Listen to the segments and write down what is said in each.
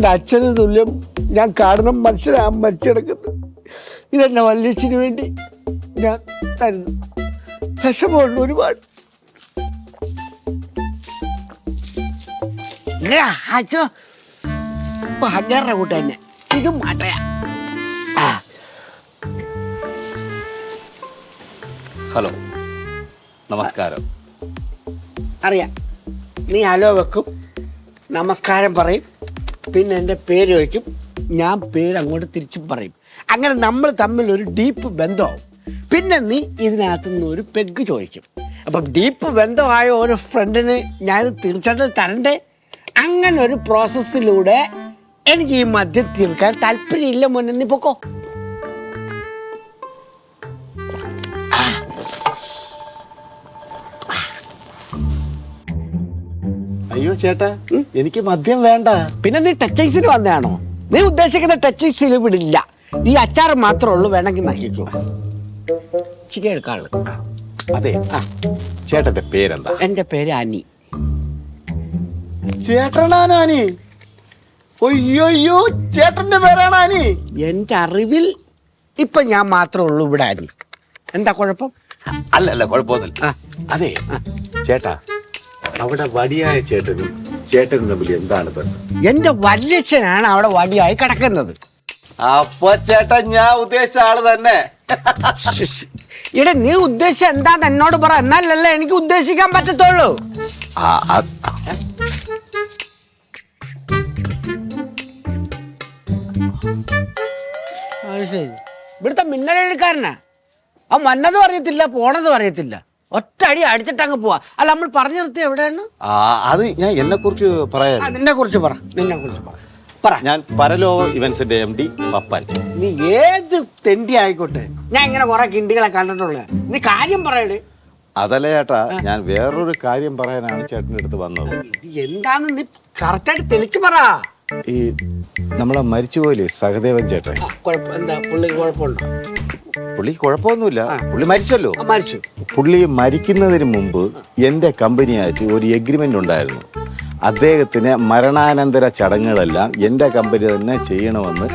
എൻ്റെ അച്ഛന് തുല്യം ഞാൻ കാണുന്ന മനുഷ്യനാ മരിച്ചെടുക്കുന്നത്. ഇതെന്നെ വല്യച്ഛന് വേണ്ടി ഞാൻ തരുന്നു. വിഷമമുണ്ട് ഒരുപാട്. അച്ഛോ ഹജാറിന്റെ കൂട്ട് തന്നെ ഇത് മാട്ടയാ. ഹലോ, നമസ്കാരം. അറിയാം, നീ ഹലോ വെക്കും, നമസ്കാരം പറയും, പിന്നെ എൻ്റെ പേര് വയ്ക്കും, ഞാൻ പേര് അങ്ങോട്ട് തിരിച്ചും പറയും. അങ്ങനെ നമ്മൾ തമ്മിൽ ഒരു ഡീപ്പ് ബന്ധമാവും. പിന്നെ നീ ഇതിനകത്തു നിന്ന് ഒരു പെഗ് ചോദിക്കും. അപ്പം ഡീപ്പ് ബന്ധമായ ഒരു ഫ്രണ്ടിന് ഞാൻ തീർച്ചയായിട്ടും തരണ്ടേ. അങ്ങനെ ഒരു പ്രോസസ്സിലൂടെ എനിക്ക് ഈ മദ്യം തീർക്കാൻ താല്പര്യമില്ല. മുന്നേ നീ പൊക്കോ. അയ്യോ ചേട്ടാ, എനിക്ക് മദ്യം വേണ്ട. പിന്നെ നീ ടച്ചൈസിന് വന്നതാണോ? നീ ഉദ്ദേശിക്കുന്ന ടച്ചൈസിൽ വിടില്ല. ഈ അച്ചാർ മാത്രമേ ഉള്ളൂ, വേണമെങ്കിൽ നക്കിക്കോ. ചിരി എടുക്കാള്. അതെ, ചേട്ടന്റെ പേരെന്താ? എൻ്റെ പേര് അനി. ചേട്ടനാണ് അനി? ഒയ്യോ, ചേട്ടന്റെ പേരാണ് അനി? എൻ്റെ അറിവിൽ ഇപ്പൊ ഞാൻ മാത്രമേ ഉള്ളൂ ഇവിടെ അനി. എന്താ കുഴപ്പം? അല്ലല്ല, കുഴപ്പമൊന്നുമില്ല. അതെ ചേട്ടാ, അവിടെ വടിയായ ചേട്ടനും ചേട്ടനും തമ്മിൽ എന്താണ് ബന്ധം? എൻ്റെ വല്യച്ഛനാണ് അവിടെ വടിയായി കിടക്കുന്നത്. അപ്പൊ ചേട്ടാ ഞാൻ ഉദ്ദേശിച്ച ആള് തന്നെ. ഇവിടെ നീ ഉദ്ദേശിച്ച എന്താന്ന് എന്നോട് പറ, എന്നാലല്ലേ എനിക്ക് ഉദ്ദേശിക്കാൻ പറ്റത്തുള്ളൂ. ഇവിടുത്തെ മിന്നലെഴുക്കാരനാ. ആ വന്നതും അറിയത്തില്ല, പോണതും അറിയത്തില്ല. ഒറ്റ അടി അടിച്ചിട്ട് അങ്ങ് പോവാ. അല്ല, നമ്മൾ പറഞ്ഞു നിർത്തി എവിടെയാണ്? അത് ഞാൻ എന്നെ കുറിച്ച് പറയാം. നിന്നെ കുറിച്ച് പറ, നിന്നെ കുറിച്ച് പറ. ഞാൻ പരലോക ഇവന്റ്സിന്റെ MD പപ്പൻ. നീ ഏത് തെണ്ടി ആയിക്കോട്ടെ, ഞാൻ ഇങ്ങനെ കുറെ കിണ്ടികളെ കണ്ടിട്ടുള്ള. നീ കാര്യം പറയണേ. അതല്ല ചേട്ടാ, ഞാൻ വേറൊരു കാര്യം പറയാനാണ് ചേട്ടൻ്റെ അടുത്ത് വന്നത്. എന്താന്ന് നീ കറക്റ്റായിട്ട് തെളിച്ചു പറ. ഈ നമ്മളെ മരിച്ചുപോയില്ലേ സഹദേവൻ ചേട്ടൻ, എന്താ പുള്ളിക്ക് കുഴപ്പമുണ്ടോ? പുള്ളിക്ക് കുഴപ്പമൊന്നുമില്ല. പുള്ളി മരിച്ചല്ലോ. മരിച്ചു. പുള്ളി മരിക്കുന്നതിന് മുമ്പ് എൻ്റെ കമ്പനിയായിട്ട് ഒരു എഗ്രിമെന്റ് ഉണ്ടായിരുന്നു. അദ്ദേഹത്തിന് മരണാനന്തര ചടങ്ങുകളെല്ലാം എൻ്റെ കമ്പനി തന്നെ ചെയ്യണമെന്ന്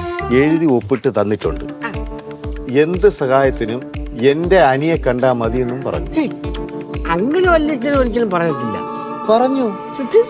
എഴുതി ഒപ്പിട്ട് തന്നിട്ടുണ്ട്. എന്ത് സഹായത്തിനും എൻ്റെ അനിയെ കണ്ടാൽ മതിയെന്നും പറഞ്ഞു. അങ്ങനെ വല്യച്ഛനും ഒരിക്കലും പറയത്തില്ല. പറഞ്ഞു. സത്യം.